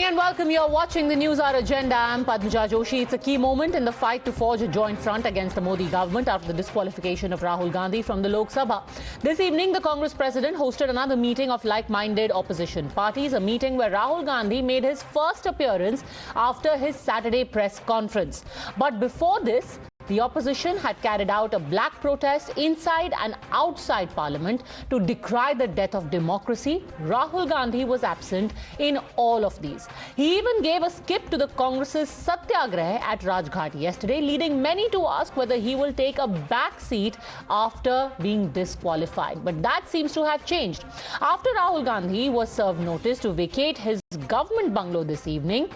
And welcome. You're watching the Newshour Agenda. I'm Padmaja Joshi. It's a key moment in the fight to forge a joint front against the Modi government after the disqualification of Rahul Gandhi from the Lok Sabha. This evening, the Congress president hosted another meeting of like-minded opposition parties, a meeting where Rahul Gandhi made his first appearance after his Saturday press conference. But before this, the opposition had carried out a black protest inside and outside Parliament to decry the death of democracy. Rahul Gandhi was absent in all of these. He even gave a skip to the Congress's Satyagrah at Rajghat yesterday, leading many to ask whether he will take a back seat after being disqualified. But that seems to have changed. After Rahul Gandhi was served notice to vacate his government bungalow this evening,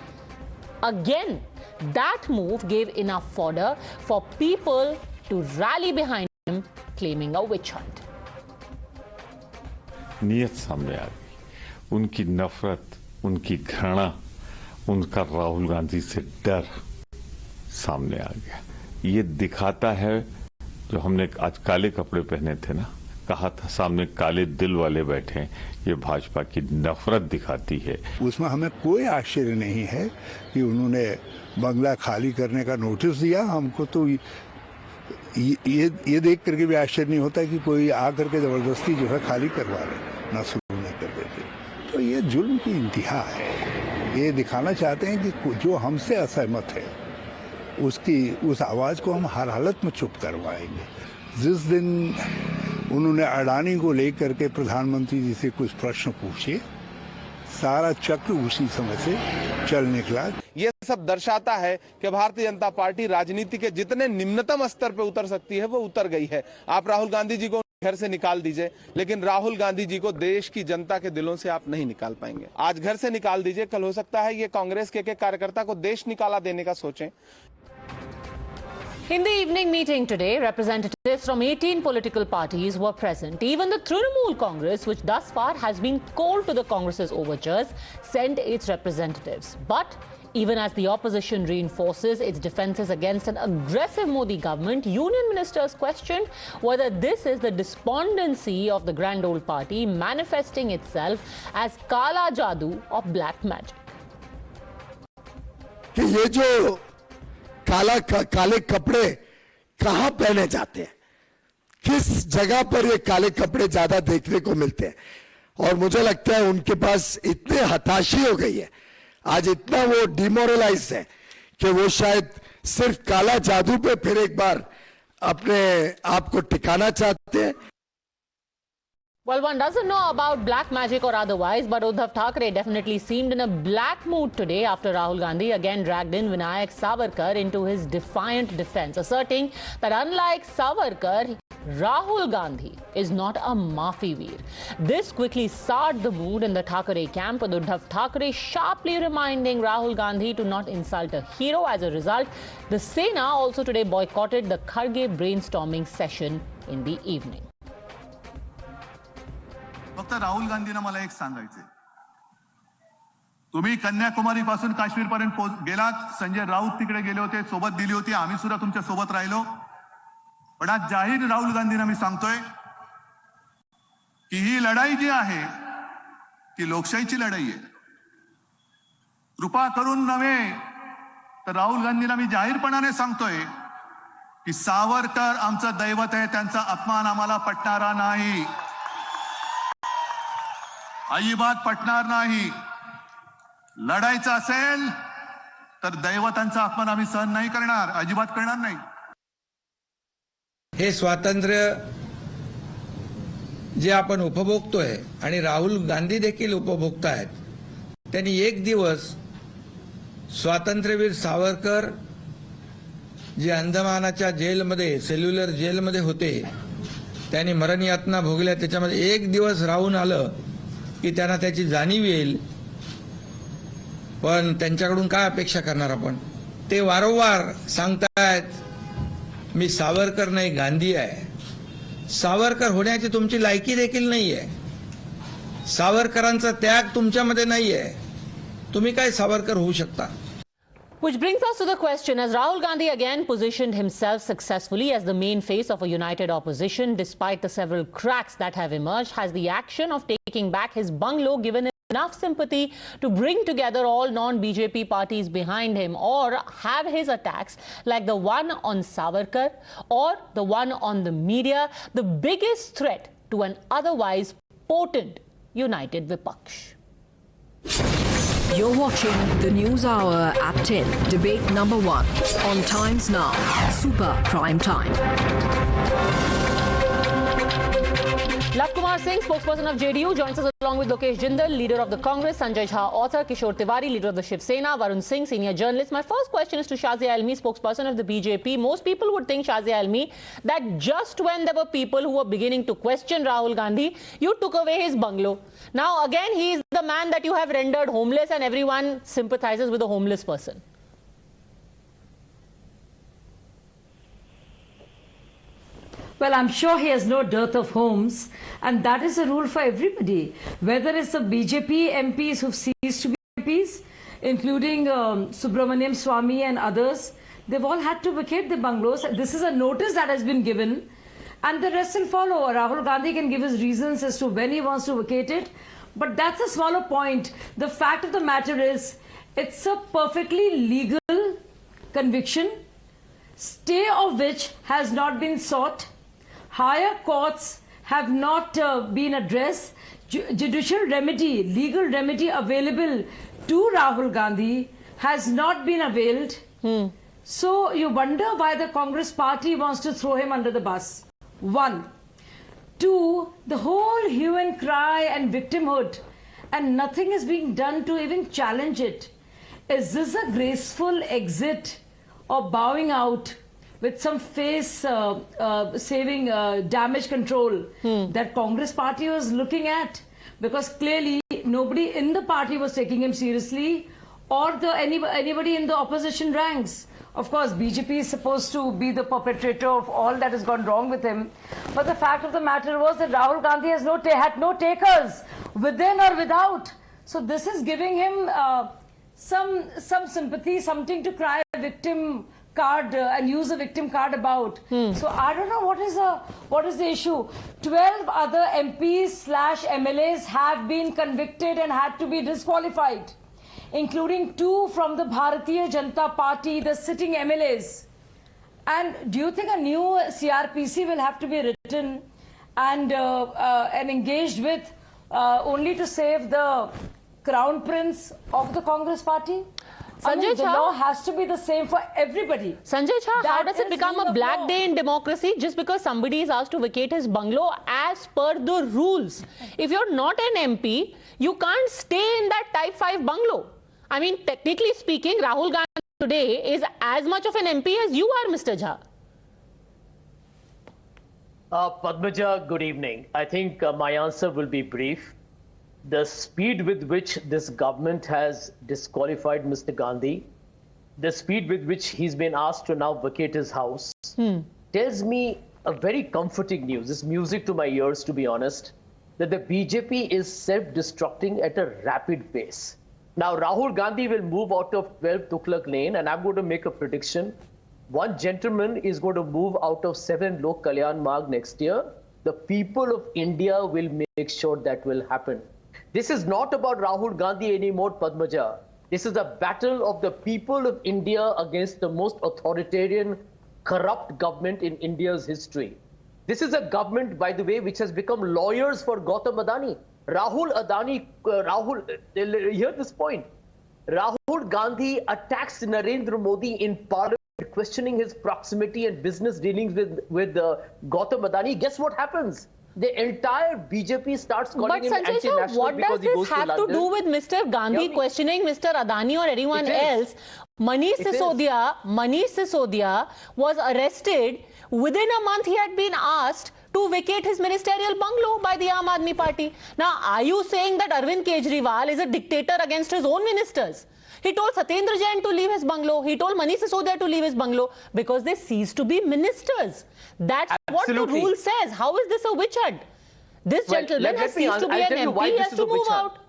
again, that move gave enough fodder for people to rally behind him, claiming a witch hunt. नियत सामने आ गई, उनकी नफरत, उनकी घृणा, उनका राहुल गांधी से डर सामने आ गया। ये दिखाता है जो हमने आज काले कपड़े पहने थे ना, कहा था सामने काले दिल वाले बैठे हैं, ये भाजपा की नफरत दिखाती है। उसमें हमें कोई आश्चर्य नहीं है कि उन्होंने बंगला खाली करने का नोटिस दिया। हमको तो ये देख करके भी आश्चर्य नहीं होता कि कोई आकर के जबरदस्ती जो है खाली करवा ले, ना शुरू न कर देते। तो ये जुल्म की इंतहा है। ये दिखाना चाहते हैं कि जो हमसे असहमत है उस आवाज को हम हर हालत में चुप करवाएंगे। जिस दिन उन्होंने अडानी को लेकर के प्रधानमंत्री जी से कुछ प्रश्न पूछे, सारा चक्र उसी समय से चल निकला। ये सब दर्शाता है कि भारतीय जनता पार्टी राजनीति के जितने निम्नतम स्तर पे उतर सकती है वो उतर गई है। आप राहुल गांधी जी को घर से निकाल दीजिए, लेकिन राहुल गांधी जी को देश की जनता के दिलों से आप नहीं निकाल पाएंगे। आज घर से निकाल दीजिए, कल हो सकता है ये कांग्रेस के कार्यकर्ता को देश निकाला देने का सोचें। In the evening meeting today, representatives from 18 political parties were present. Even the Trinamool Congress, which thus far has been cold to the Congress's overtures, sent its representatives. But even as the opposition reinforces its defences against an aggressive Modi government, union ministers questioned whether this is the despondency of the grand old party manifesting itself as Kala Jadoo or black magic. काले कपड़े कहां पहने जाते हैं, किस जगह पर ये काले कपड़े ज्यादा देखने को मिलते हैं। और मुझे लगता है उनके पास इतने हताशी हो गई है, आज इतना वो डिमोरलाइज है कि वो शायद सिर्फ काला जादू पे फिर एक बार अपने आप को टिकाना चाहते हैं। Well, one doesn't know about black magic or otherwise, but Uddhav Thackeray definitely seemed in a black mood today after Rahul Gandhi again dragged in Vinayak Savarkar into his defiant defense, asserting that unlike Savarkar, Rahul Gandhi is not a Maafi-veer. This quickly soured the mood in the Thackeray camp, with Uddhav Thackeray sharply reminding Rahul Gandhi to not insult a hero. As a result, the Sena also today boycotted the Kharge brainstorming session in the evening. फक्त राहुल गांधींना मला एक सांगायचंय, तुम्ही कन्याकुमारी पासून काश्मीर पर्यंत गेलात, संजय राऊत तिकडे गेले होते, सोबत दिली होती, आम्ही सुद्धा तुमच्या सोबत राहिलो। पण आज जाहीर राहुल गांधींना मी सांगतोय की ही लढाई जी आहे ती लोकशाहीची लढाई आहे। कृपा करून नव्हे तर राहुल गांधींना मी जाहीरपणाने सांगतोय की सावरकर आमचं दैवत आहे, त्यांचा अपमान आम्हाला पटणारा नाही, अजिबात पटणार नाही। लढायचं असेल तर दैवतांचा अपमान आम्ही सहन नाही करणार, अजिबात करणार नाही। हे स्वातंत्र्य जे आपण उपभोगतोय आणि राहुल गांधी देखील उपभोगतायत, त्यांनी एक दिवस स्वातंत्र्यवीर सावरकर जे अंदमानाच्या जेलमध्ये, सेल्युलर जेलमध्ये होते, त्यांनी मरण यातना भोगल्या, त्याच्यामध्ये एक दिवस राहून आलं की त्यांना त्याची जाणीव येईल। पण त्यांच्याकडून काय अपेक्षा करणार आपण? ते वारंवार सांगतायत मी सावरकर नाही गांधी आहे। सावरकर होण्याची तुमची लायकी देखील नाहीये, सावरकरांचा त्याग तुमच्यामध्ये नाहीये, तुम्ही काय सावरकर होऊ शकता? Which brings us to the question, as Rahul Gandhi again positioned himself successfully as the main face of a united opposition, despite the several cracks that have emerged, has the action of taking back his bungalow given enough sympathy to bring together all non-BJP parties behind him, or have his attacks like the one on Savarkar or the one on the media the biggest threat to an otherwise potent united Vipaksh? You're watching the News Hour at 10, debate number 1 on Times Now, Super Prime Time. Love Kumar Singh, spokesperson of JDU, joins us along with Lokesh Jindal, leader of the Congress, Sanjay Jha, author, Kishore Tiwari, leader of the Shiv Sena, Varun Singh, senior journalist. My first question is to Shazia Ilmi, spokesperson of the BJP. Most people would think, Shazia Ilmi, that just when there were people who were beginning to question Rahul Gandhi, you took away his bungalow. Now again, he is the man that you have rendered homeless, and everyone sympathizes with a homeless person. Well, I'm sure he has no dearth of homes, and that is a rule for everybody. Whether it's the BJP MPs who've ceased to be MPs, including Subramaniam Swamy and others, they've all had to vacate the bungalows. This is a notice that has been given, and the rest will follow. Rahul Gandhi can give his reasons as to when he wants to vacate it, but that's a smaller point. The fact of the matter is, it's a perfectly legal conviction, stay of which has not been sought. Higher courts have not been addressed. Judicial remedy, legal remedy available to Rahul Gandhi has not been availed. So you wonder why the Congress party wants to throw him under the bus. 1. 2, the whole hue and cry and victimhood, and nothing is being done to even challenge it. Is this a graceful exit or bowing out with some face-saving damage control that Congress party was looking at? Because clearly nobody in the party was taking him seriously, or anybody in the opposition ranks. Of course, BJP is supposed to be the perpetrator of all that has gone wrong with him. But the fact of the matter was that Rahul Gandhi has had no takers, within or without. So this is giving him some sympathy, something to cry a victim card and use a victim card about. So I don't know what is the issue. 12 other MPs/MLAs have been convicted and had to be disqualified, including 2 from the Bharatiya Janata Party, the sitting MLAs. And do you think a new CRPC will have to be written and engaged with only to save the crown prince of the Congress party? Sanjay the law has to be the same for everybody. Sanjay Jha, how does it become a black day in democracy just because somebody is asked to vacate his bungalow as per the rules? If you're not an MP, you can't stay in that type 5 bungalow. I mean, technically speaking, Rahul Gandhi today is as much of an MP as you are, Mr. Jha. Padmaja, good evening. I think my answer will be brief. The speed with which this government has disqualified Mr. Gandhi, the speed with which he's been asked to now vacate his house, tells me a very comforting news. It's music to my ears, to be honest, that the BJP is self-destructing at a rapid pace. Now, Rahul Gandhi will move out of 12 Tughlaq Lane, and I'm going to make a prediction. One gentleman is going to move out of 7 Lok Kalyan Marg next year. The people of India will make sure that will happen. This is not about Rahul Gandhi anymore, Padmaja. This is a battle of the people of India against the most authoritarian, corrupt government in India's history. This is a government, by the way, which has become lawyers for Gautam Adani. Hear this point. Rahul Gandhi attacks Narendra Modi in parliament, questioning his proximity and business dealings with Gautam Adani. Guess what happens? The entire BJP starts calling him anti-national. But Sanjay, what does this have to do with Mr. Gandhi questioning Mr. Adani or anyone else? Manish Sisodia was arrested. Within a month, he had been asked to vacate his ministerial bungalow by the Aam Aadmi Party. Now, are you saying that Arvind Kejriwal is a dictator against his own ministers? He told Satyendra Jain to leave his bungalow. He told Manish Sisodia to leave his bungalow because they ceased to be ministers. That's what the rule says. How is this a witch hunt? This gentleman has ceased to be an MP. He has to move out.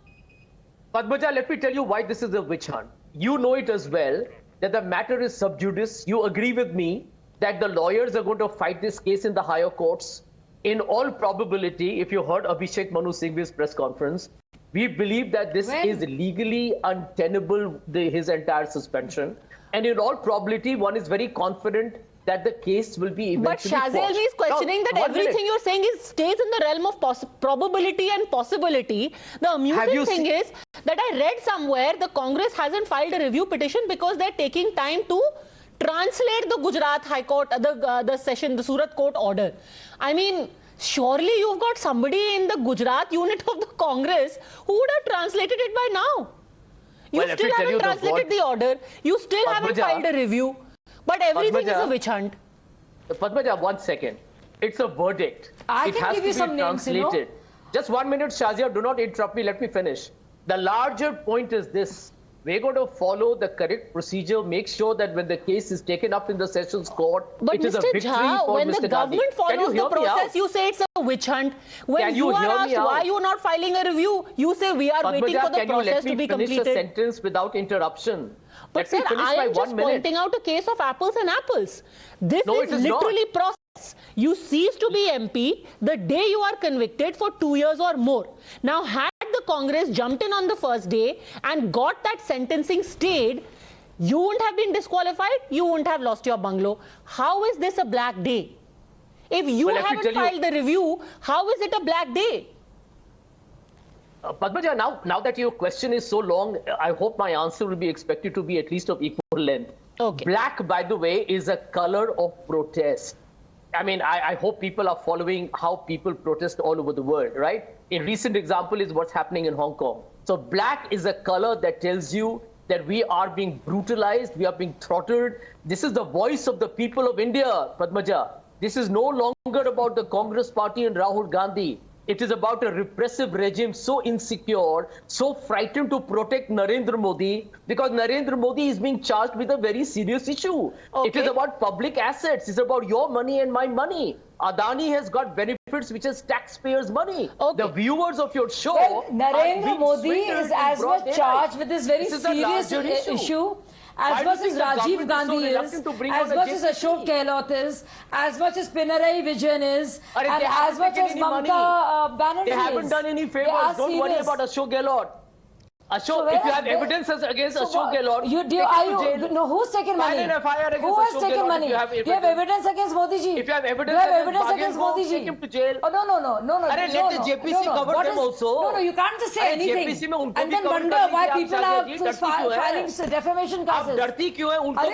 Padmaja, let me tell you why this is a witch hunt. You know it as well that the matter is sub judice. You agree with me that the lawyers are going to fight this case in the higher courts. In all probability, if you heard Abhishek Manu Singhvi's press conference, We believe that this is legally untenable, his entire suspension. And in all probability, one is very confident that the case will be eventually But Shazia Ilmi is questioning that everything you're saying stays in the realm of probability and possibility. The amusing thing is that I read somewhere the Congress hasn't filed a review petition because they're taking time to translate the Gujarat High Court, the Surat Court order. I mean, surely you've got somebody in the Gujarat unit of the Congress who would have translated it by now. You still haven't translated the order. You still haven't filed a review. But everything is a witch hunt. Padmaja, 1 second. It's a verdict. I can give you some names, you know. Just 1 minute, Shazia. Do not interrupt me. Let me finish. The larger point is this. We're going to follow the correct procedure, make sure that when the case is taken up in the Sessions Court, it is a victory for when Mr. the Gandhi. government follows the process, you say it's a witch hunt. When you are asked why you're not filing a review, you say we are waiting for the process to be completed. Can you let me finish a sentence without interruption? But sir, I am just pointing out a case of apples and apples. This is literally process. You cease to be MP the day you are convicted for 2 years or more. Now, had the Congress jumped in on the first day and got that sentencing stayed, you wouldn't have been disqualified, you wouldn't have lost your bungalow. How is this a black day? If you haven't filed the review, how is it a black day? Padmaja, now that your question is so long, I hope my answer will be expected to be at least of equal length. Okay. Black, by the way, is a color of protest. I mean, I hope people are following how people protest all over the world, right? A recent example is what's happening in Hong Kong. So black is a color that tells you that we are being brutalized, we are being throttled. This is the voice of the people of India, Padmaja. This is no longer about the Congress party and Rahul Gandhi. It is about a repressive regime so insecure, so frightened to protect Narendra Modi, because Narendra Modi is being charged with a very serious issue. Okay. It is about public assets. It's about your money and my money. Adani has got benefits which is taxpayers' money. Okay. The viewers of your show... Well, Narendra Modi is as much charged with this very serious issue as much as Rajiv Gandhi is, as much as Ashok Gehlot is, as much as Pinarayi Vijayan is, and as much as Mamata Banerjee is. They haven't done any favors. Don't worry about Ashok Gehlot. Ashok, if you have evidence against Ashok Gehlot, who's taken money? Who has taken money? Do you have evidence against Modi ji? If you have evidence against Modi ji, take him to jail. Oh, no. Let the JPC cover them also. No, you can't just say anything and then wonder why people are filing defamation cases. What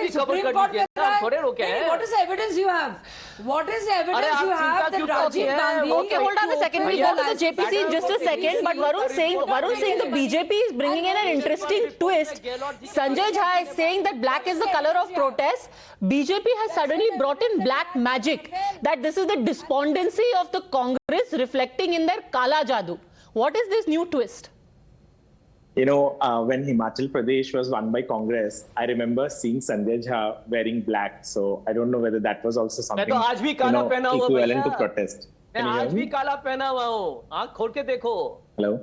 is the evidence you have? What is the evidence you have that Rajiv Gandhi... Okay, hold on a second. We'll go to the JPC in just a second. But Varun saying the BJP is bringing in an interesting twist. Sanjay Jha is saying that black is the color of protest. BJP has suddenly brought in black magic. That this is the despondency of the Congress reflecting in their Kala Jadoo. What is this new twist? You know, when Himachal Pradesh was won by Congress, I remember seeing Sanjay Jha wearing black. So I don't know whether that was also something equivalent to protest. Can you hear me? Hello?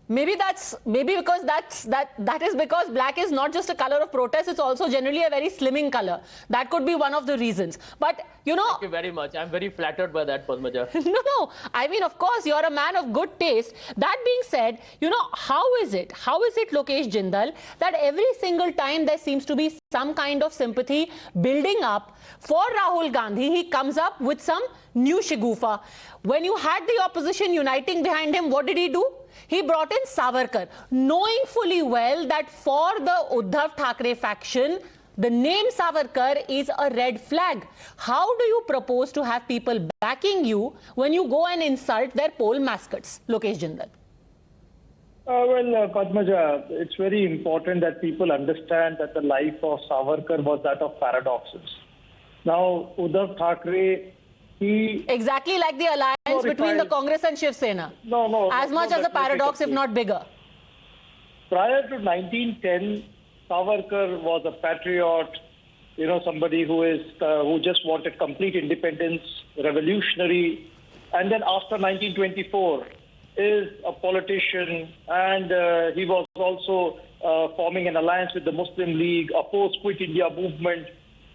Maybe because that is because black is not just a color of protest, it's also generally a very slimming color. That could be one of the reasons. But you know, thank you very much. I'm very flattered by that, Padmaja. No. I mean, of course, you're a man of good taste. That being said, you know, how is it, Lokesh Jindal, that every single time there seems to be some kind of sympathy building up for Rahul Gandhi, he comes up with some new shigufa. When you had the opposition uniting behind him, what did he do? He brought in Savarkar, knowing fully well that for the Uddhav Thackeray faction, the name Savarkar is a red flag. How do you propose to have people backing you when you go and insult their poll mascots? Lokesh Jindal. Padmaja, it's very important that people understand that the life of Savarkar was that of paradoxes. Now, Uddhav Thackeray, exactly like the alliance between the Congress and Shiv Sena. No. As much as a paradox, if not bigger. Prior to 1910, Savarkar was a patriot, you know, somebody who just wanted complete independence, revolutionary. And then after 1924, is a politician, and he was also forming an alliance with the Muslim League, opposed Quit India movement.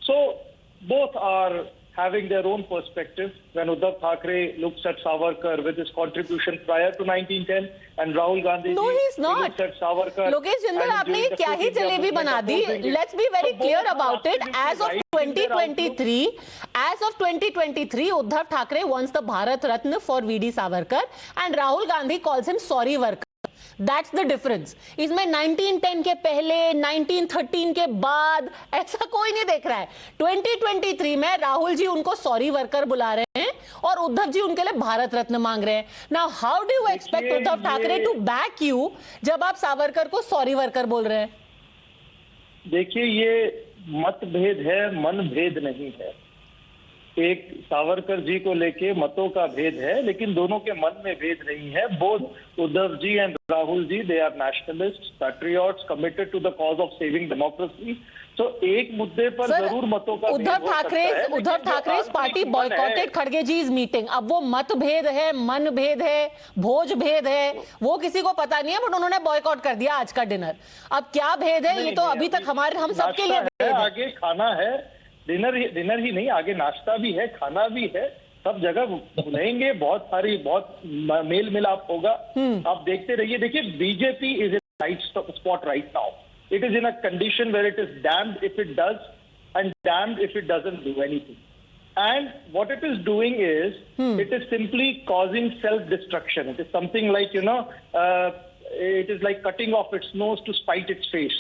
So both are having their own perspective. When Uddhav Thackeray looks at Savarkar with his contribution prior to 1910, and Rahul Gandhi he's not. looks at Savarkar. Lokesh Jindal, आपने ये क्या ही जलेबी बना दी? Let's be very clear about it. As of 2023, Uddhav Thackeray wants the Bharat Ratna for V.D. Savarkar, and Rahul Gandhi calls him sorry worker. That's the difference. इसमें 1910 के पहले 1913 के बाद ऐसा कोई नहीं देख रहा है. 2023 में राहुल जी उनको सॉरी वर्कर बुला रहे हैं और उद्धव जी उनके लिए भारत रत्न मांग रहे हैं. Now how do you expect Uddhav Thackeray to back you जब आप सावरकर को सॉरी वर्कर बोल रहे हैं? देखिए, ये मतभेद है, मनभेद नहीं है. एक सावरकर जी को लेके मतों का भेद है, लेकिन दोनों के मन में भेद नहीं है. Both Uddhav ji and Rahul ji, they are nationalist, patriots, committed to the cause of saving democracy. तो एक मुद्दे पर जरूर मतों का उद्धव ठाकरे पार्टी बॉयकॉटेड खड़गे जी मीटिंग. अब वो मतभेद है, मन भेद है, भोज भेद है, वो किसी को पता नहीं है, बट उन्होंने बॉयकॉट कर दिया आज का डिनर. अब क्या भेद है ये तो अभी तक हम सबके लिए भेद है. आगे खाना है, डिनर ही नहीं, आगे नाश्ता भी है, खाना भी है, सब जगह घूमेंगे, बहुत मेल मिलाप होगा. आप देखते रहिए. देखिए, BJP is in right spot right now. It is in a condition where it is damned if it does and damned if it doesn't do anything. And what it is doing is, it is simply causing self-destruction. It is something like, it is like cutting off its nose to spite its face.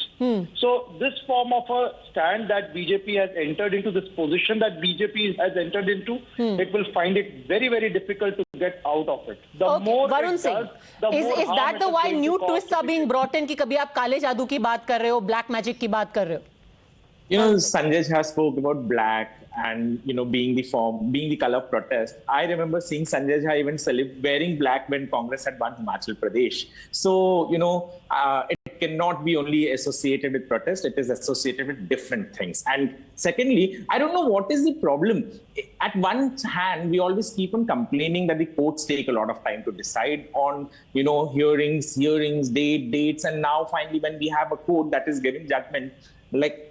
So this form of a stand that BJP has entered into, this position that BJP has entered into, it will find it very, very difficult to get out of it. The more Varun it Singh, does, the more is that the why new twists are being brought in? कि कभी आप काले जादू की बात कर रहे हो, black magic की बात कर रहे हो? Sanjay Jha spoke about black and being the color of protest. I remember seeing Sanjay Jha even wearing black when Congress had won Himachal Pradesh. So it cannot be only associated with protest, it is associated with different things. And secondly, I don't know what is the problem. At one hand, we always keep on complaining that the courts take a lot of time to decide on hearings, dates, and now finally when we have a court that is giving judgment like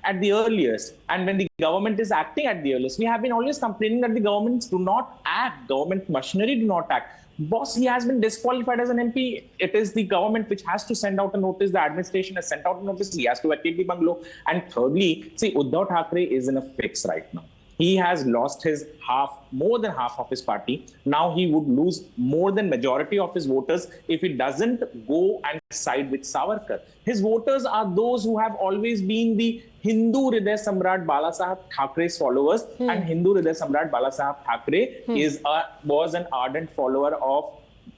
at the earliest, and when the government is acting at the earliest, we have been always complaining that the governments do not act, government machinery do not act. Boss, he has been disqualified as an MP. It is the government which has to send out a notice. The administration has sent out a notice. He has to vacate the bungalow. And thirdly, see, Uddhav Thackeray is in a fix right now. He has lost more than half of his party. Now he would lose more than majority of his voters if he doesn't go and side with Savarkar. His voters are those who have always been the Hindu Hriday Samrat Balasaheb Thackre's followers. And Hindu Hriday Samrat Balasaheb Thackeray was an ardent follower of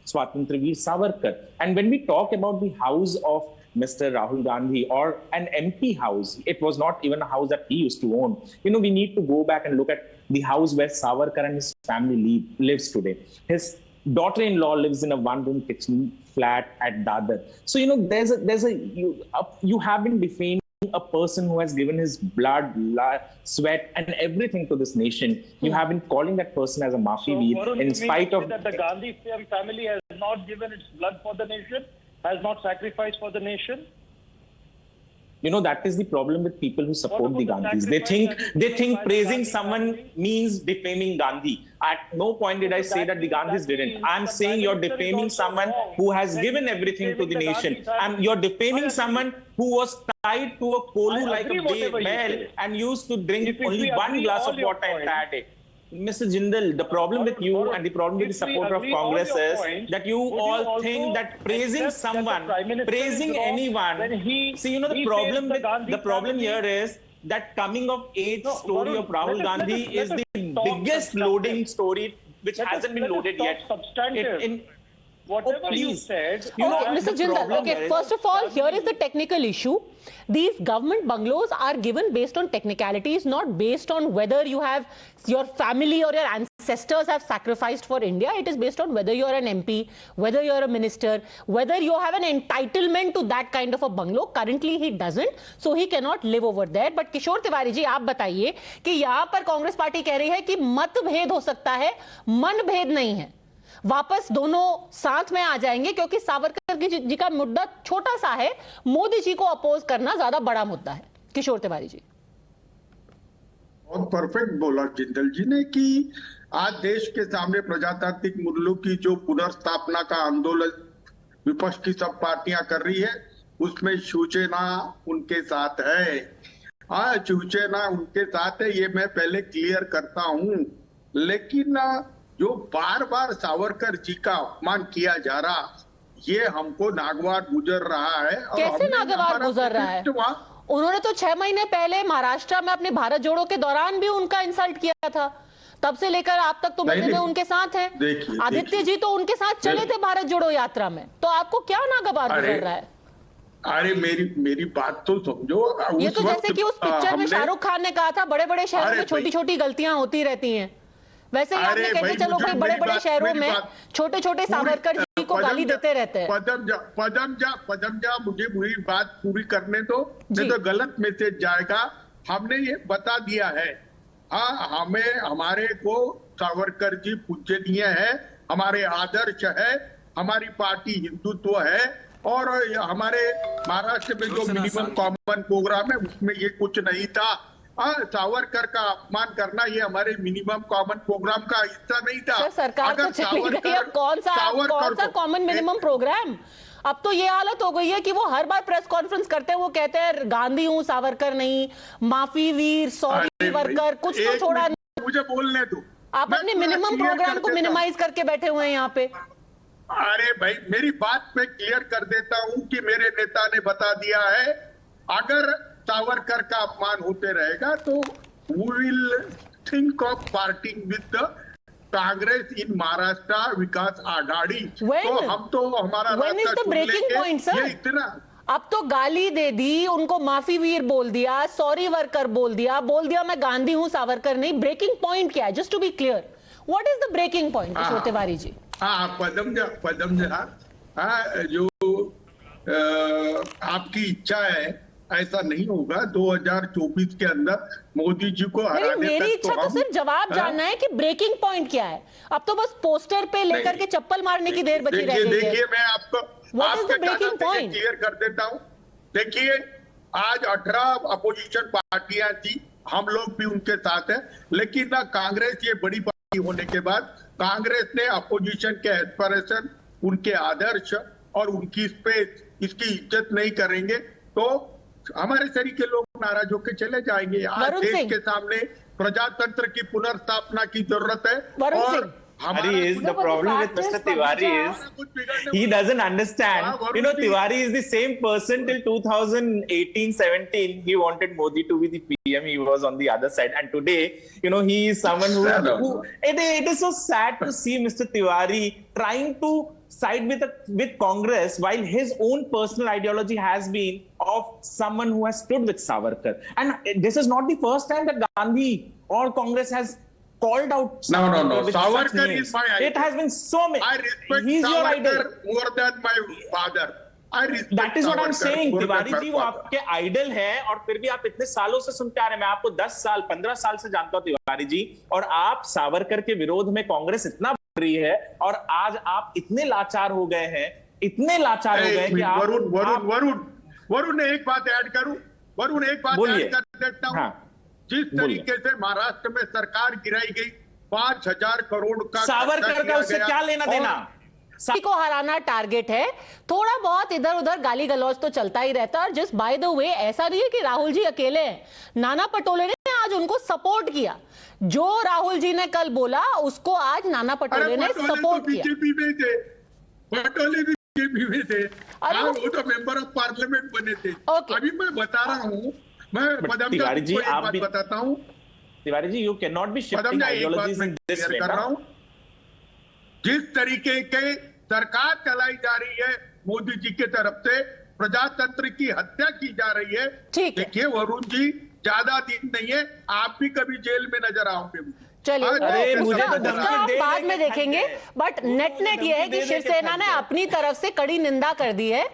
Swatantra Veer Savarkar. And when we talk about the house of Mr. Rahul Gandhi or an MP house, it was not even a house that he used to own. We need to go back and look at the house where Savarkar and his family lives today. His daughter-in-law lives in a one-room kitchen flat at Dadar. So, you have been defaming a person who has given his blood, sweat, and everything to this nation. You have been calling that person as a mafia in spite of that the Gandhi family has not given its blood for the nation, has not sacrificed for the nation. That is the problem with people who support the Gandhis. They think praising someone means defaming Gandhi. At no point did I say that the Gandhis didn't. I'm saying you're defaming someone who has given everything to the nation. And you're defaming someone who was tied to a kolu like a bell and used to drink only one glass of water entire day. Mr. Jindal, the problem with you and the problem with the supporter of Congress is that you all think that praising someone, praising anyone, the problem here is that coming of age story of Rahul Gandhi is the biggest loading story which hasn't been loaded yet. Whatever you said. Mr. Jindal, first of all, here is the technical issue. These government bungalows are given based on technicalities, not based on whether you have your family or your ancestors have sacrificed for India. It is based on whether you are an MP, whether you are a minister, whether you have an entitlement to that kind of a bungalow. Currently, he doesn't, so he cannot live over there. But Kishore Tiwari ji, आप बताइए कि यहाँ पर Congress party कह रही है कि मतभेद हो सकता है, मनभेद नहीं है. वापस दोनों साथ में आ जाएंगे क्योंकि सावरकर जी का मुद्दा छोटा सा है, मोदी जी को अपोज करना ज्यादा बड़ा मुद्दा है. किशोर तिवारी जी. बहुत परफेक्ट बोला जिंदल जी ने कि आज देश के सामने प्रजातांत्रिक मूल्यों की जो पुनर्स्थापना का आंदोलन विपक्ष की सब पार्टियां कर रही है, उसमें शिवसेना उनके साथ है। हाँ, शिवसेना उनके साथ है, ये मैं पहले क्लियर करता हूं। लेकिन जो बार बार सावरकर जी का अपमान किया जा रहा, ये हमको नागवार गुजर रहा है। कैसे नागवार गुजर रहा है? उन्होंने तो 6 महीने पहले महाराष्ट्र में अपने भारत जोड़ो के दौरान भी उनका इंसल्ट किया था। तब से लेकर आप तक तो मध्य में उनके साथ हैं। आदित्य जी तो उनके साथ चले थे भारत जोड़ो यात्रा में। तो आपको क्या नागवार गुजर रहा है? अरे मेरी बात तो समझो। ये तो जैसे कि उस पिक्चर में शाहरुख खान ने कहा था, बड़े बड़े शहरों में छोटी छोटी गलतियां होती रहती हैं। वैसे ही आपने कहते चलो भाई बड़े बड़े शहरों में छोटे छोटे सावरकर जी को गाली देते रहते हैं। पदमजा मुझे मेरी बात पूरी करने दो, नहीं तो गलत मैसेज जाएगा। हमने ये बता दिया है, हाँ, हमें हमारे को सावरकर जी पूजनीय है, हमारे आदर्श है, हमारी पार्टी हिंदुत्व है, और हमारे महाराष्ट्र में जो मिनिमम कॉमन प्रोग्राम है उसमें ये कुछ नहीं था। सावरकर का अपमान करना ये हमारे मिनिमम कॉमन प्रोग्राम का हिस्सा नहीं था। सर, सरकार तो चली गई, अब कौन सा कॉमन मिनिमम प्रोग्राम? अब तो ये हालत हो गई है कि वो हर बार प्रेस कॉन्फ्रेंस करते हैं, वो कहते हैं गांधी हूं, सावरकर नहीं, माफी वीर, सॉरी वर्कर, कुछ तो छोड़ा नहीं। मुझे बोलने दो। आप अपने मिनिमम प्रोग्राम को मिनिमाइज करके बैठे हुए हैं यहाँ पे। अरे भाई, मेरी बात मैं क्लियर कर देता हूं कि मेरे नेता ने बता दिया है, अगर सावरकर का अपमान होते रहेगा तो we will think of parting with the Congress in Maharashtra Vikas Aghadi. तो हम तो हमारा ब्रेकिंग पॉइंट सर, इतना अब तो गाली दे दी, उनको माफी वीर बोल दिया, सॉरी वर्कर बोल दिया मैं गांधी हूं, सावरकर नहीं। ब्रेकिंग पॉइंट क्या है? Just to be clear, what is the breaking point Kishore Tiwari ji? हाँ, पदमजा, जो आपकी इच्छा है ऐसा नहीं होगा। 2024 के अंदर मोदी जी को हराने मेरी इच्छा तो सिर्फ जवाब जानना है कि ब्रेकिंग पॉइंट क्या है। अब तो बस पोस्टर पे लेकर के चप्पल मारने की देर बची रह गई है। देखिए, मैं आपके ब्रेकिंग पॉइंट क्लियर कर देता हूँ। देखिए, आज 18 अपोजिशन पार्टियां थी, हम लोग भी उनके साथ हैं, लेकिन ना कांग्रेस ये बड़ी पार्टी होने के बाद कांग्रेस ने अपोजिशन के एस्पिरेशन, उनके आदर्श और उनकी स्पेस, इसकी इज्जत नहीं करेंगे तो हमारे शरीर के लोग नाराज होकर चले जाएंगे। आज देश के सामने प्रजातंत्र की पुनर्स्थापना की जरूरत है। और the problem with Mr. Tiwari is he doesn't understand. Tiwari is the same person till 2018-17. He wanted Modi to be the PM. He was on the other side, and today, he is someone who it is so sad to see Mr. Tiwari trying to side with Congress while his own personal ideology has been of someone who has stood with Savarkar. And this is not the first time that Gandhi or Congress has called out. No. Savarkar is my idol. It has been so many. I respect Savarkar more than my father. That is what I'm saying. Tiwari ji वो आपके idol है और फिर भी आप इतने सालों से सुनते आ रहे हैं। मैं आपको 10 साल 15 साल से जानता हूं तिवारी जी, और आप सावरकर के विरोध में कांग्रेस इतना बढ़ रही है और आज आप इतने लाचार हो गए हैं, इतने लाचार हो गए कि आप वरुण एक बात ऐड करूं, वरुण एक बात ऐड कर देता हूं। जिस तरीके से महाराष्ट्र में सरकार गिराई गई, 5,000 करोड़ का, सावरकर का उससे क्या लेना देना? को हराना टारगेट है। थोड़ा बहुत इधर उधर गाली गलौज तो चलता ही रहता है। और जस्ट बाय द वे, ऐसा नहीं है कि राहुल जी अकेले हैं, नाना पटोले ने आज उनको सपोर्ट किया। जो राहुल जी ने कल बोला उसको आज नाना पटोले ने सपोर्ट किया। पटोले भी बीजेपी में थे, वो तो मेंबर ऑफ पार्लियामेंट बने थे। अभी मैं बता रहा हूँ, मैं तिवारी जी आप भी बताता हूँ। Tiwari ji, you can not be shifting ideologies in this way. जिस तरीके के सरकार चलाई जा रही है मोदी जी के तरफ से, प्रजातंत्र की हत्या की जा रही है। देखिए वरुण जी, ज्यादा दिन नहीं है, आप भी कभी जेल में नजर आओगे। चलिए, मुझे तो बाद में देखेंगे, बट नेट ये है कि शिवसेना ने अपनी तरफ से कड़ी निंदा कर दी है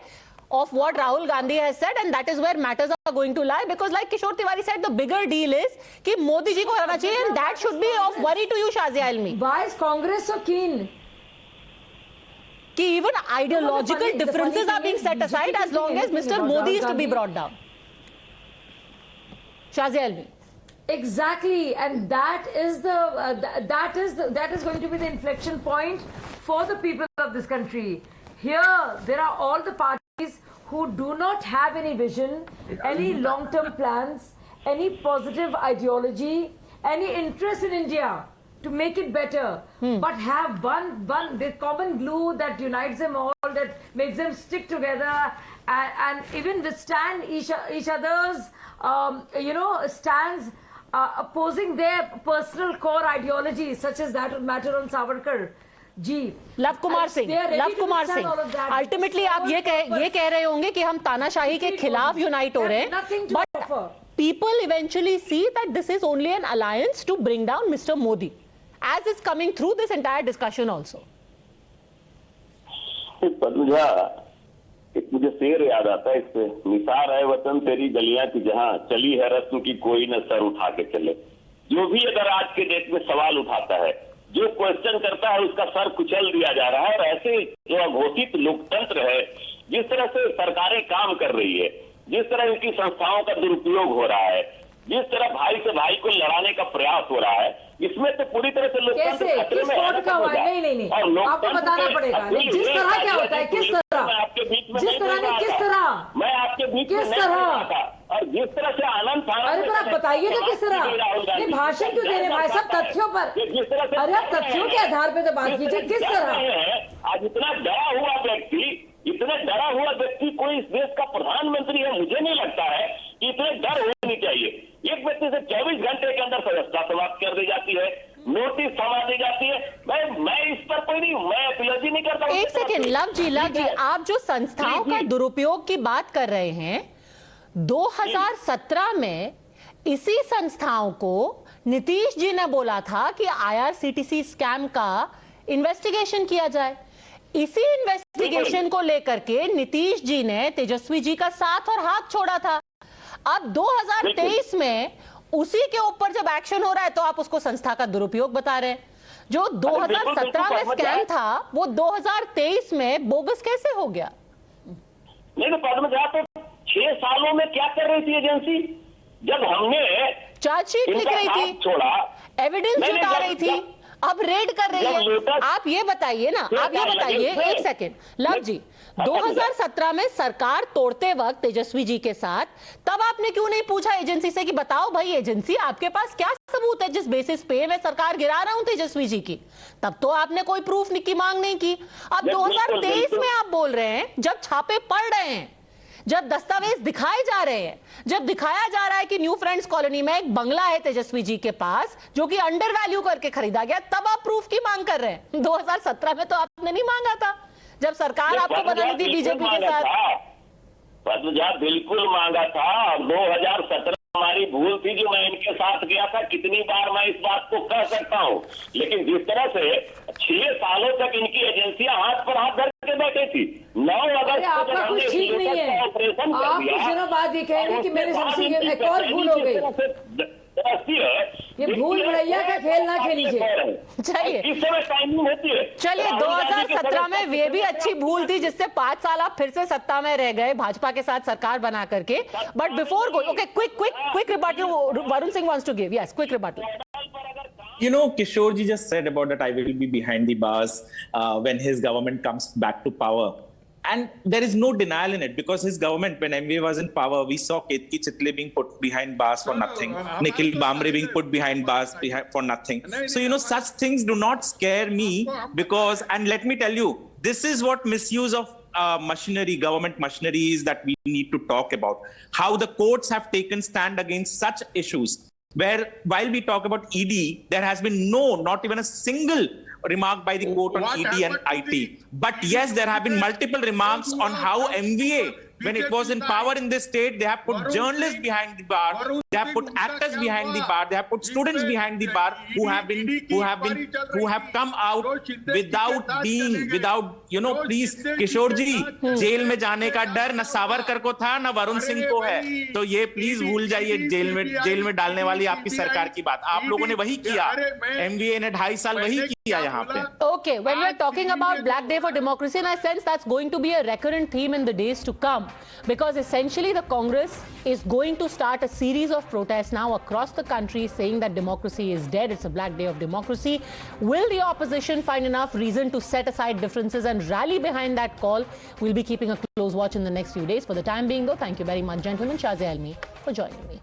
of what Rahul Gandhi has said, and that is where matters are going to lie, because like Kishore Tiwari said, the bigger deal is कि मोदी जी को हराना चाहिए, and that should be of worry to you, Shazia Ilmi. Why is Congress so keen? कि even ideological differences are being set aside as long as Mr. Modi is to be brought down. Shazia Ilmi. Exactly, and that is going to be the inflection point for the people of this country. Here, there are all the parties who do not have any vision, any long-term plans, any positive ideology, any interest in India to make it better, but have the common glue that unites them all, that makes them stick together and even withstand each other's, stands. Opposing their personal core ideologies, such as that matter on Savarkar. Ji Lav Kumar Singh ultimately आप ये कह रहे होंगे कि हम तानाशाही के खिलाफ यूनाइट हो रहे हैं, but people eventually see that this is only an alliance to bring down Mister Modi, as is coming through this entire discussion also. Padmaja, मुझे शेर याद आता है इससे, निसार है वतन तेरी गलियां की जहां चली है रस्म की कोई न सर उठा के चले। जो भी अगर आज के डेट में सवाल उठाता है, जो क्वेश्चन करता है, उसका सर कुचल दिया जा रहा है। और ऐसे जो अघोषित लोकतंत्र है, जिस तरह से सरकारें काम कर रही है, जिस तरह इनकी संस्थाओं का दुरुपयोग हो रहा है, जिस तरह भाई से भाई को लड़ाने का प्रयास हो रहा है, इसमें तो पूरी तरह से लोकतंत्र खतरे में है। नहीं, आपको बताना पड़ेगा जिस तरह क्या होता है, किस तरह आपके बीच में जिस तरह ने किस तरह मैं आपके बीच में किस तरह और जिस तरह से आनंद था, अरे पर आप बताइएगा किस तरह ये भाषण क्यों दे रहे भाई साहब, तथ्यों पर। अरे आप तथ्यों के आधार पे तो बात कीजिए, किस तरह। आज इतना डरा हुआ व्यक्ति कोई इस देश का प्रधानमंत्री है, मुझे नहीं लगता है कि इतने डर होनी चाहिए। एक व्यक्ति से 24 घंटे के अंदर सदस्यता समाप्त कर दी जाती है, नोटिस थमा दी जाती है। मैं इस पर कोई नहीं, मैं अपील नहीं करता। एक सेकेंड लव जी, आप जो संस्थाओं का दुरुपयोग की बात कर रहे हैं, 2017 में इसी संस्थाओं को नीतीश जी ने बोला था कि IRCTC स्कैम का इन्वेस्टिगेशन किया जाए। इसी इन्वेस्टिगेशन को लेकर के नीतीश जी ने तेजस्वी जी का साथ और हाथ छोड़ा था। अब 2023 में उसी के ऊपर जब एक्शन हो रहा है तो आप उसको संस्था का दुरुपयोग बता रहे हैं। जो 2017 में स्कैम था वो 2023 में बोगस कैसे हो गया? नहीं, पद्मजा तो 6 सालों में क्या कर रही थी एजेंसी? जब हमने चार्जशीट लिख रही थी, छोड़ा एविडेंस जुटा रही थी, अब रेड कर रही है। आप ये बताइए ना, आप ये बताइए, एक सेकेंड लव जी, 2017 में सरकार तोड़ते वक्त तेजस्वी जी के साथ, तब आपने क्यों नहीं पूछा एजेंसी से कि बताओ भाई एजेंसी आपके पास क्या सबूत है जिस बेसिस पे मैं सरकार गिरा रहा हूं तेजस्वी जी की? तब तो आपने कोई प्रूफ की मांग नहीं की। अब 2023 में आप बोल रहे हैं, जब छापे पड़ रहे हैं, जब दस्तावेज दिखाए जा रहे हैं, जब दिखाया जा रहा है कि न्यू फ्रेंड्स कॉलोनी में एक बंगला है तेजस्वी जी के पास जो कि अंडर वैल्यू करके खरीदा गया, तब आप प्रूफ की मांग कर रहे हैं। 2017 में तो आपने नहीं मांगा था जब सरकार आपको बनानी थी बीजेपी के साथ। पद्मजा बिल्कुल मांगा था, और 2017 हमारी भूल थी जो मैं इनके साथ गया था। कितनी बार मैं इस बात को कह सकता हूं, लेकिन जिस तरह से 6 सालों तक इनकी एजेंसियां हाथ पर हाथ धर के बैठी थी, 9 अगस्त को आपका कुछ ठीक नहीं है। आप कुछ दिनों बाद ये कहेंगे कि मेरे सबसे एक और भूल हो गई। ये भूल भुलैया का खेल ना खेलीजिए। चलिए 2017 में ये भी अच्छी भूल थी जिससे 5 साल आप फिर से सत्ता में रह गए भाजपा के साथ सरकार बना करके। But before go, okay, quick rebuttal Varun Singh wants to give, yes, quick rebuttal. You know, Kishore ji just said about that I will be behind the bars when his government comes back to power. And there is no denial in it, because his government, when MVA was in power, we saw Ketki Chitle being put behind bars for nothing, Nikhil Bamre being put behind bars for nothing. So, you know, such things do not scare me, because, and let me tell you, this is what misuse of machinery, government machinery is that we need to talk about. How the courts have taken stand against such issues, where while we talk about ED, there has been not even a single remark by the court on ED and IT. But yes, there have been multiple remarks on how MVA, when it was in power in this state, they have put journalists behind the bar, they have put actors behind the bar, they have put students behind the bar who have come out without, you know, please, Kishore ji, jail में जाने का डर न सावरकर को था न वरुण सिंह को है, तो ये प्लीज भूल जाइए जेल में डालने वाली आपकी सरकार की बात। आप लोगों ने वही किया, MVA ने 2.5 साल वही किया। यहाँ पे. Okay, when we're talking about Black Day for Democracy, and I sense that's going to be a recurrent theme in the days to come, because essentially the Congress is going to start a series of protests now across the country saying that democracy is dead. It's a Black Day of Democracy. Will the opposition find enough reason to set aside differences and rally behind that call? We'll be keeping a close watch in the next few days. For the time being, though, thank you very much, gentlemen. Shazia Ilmi for joining me.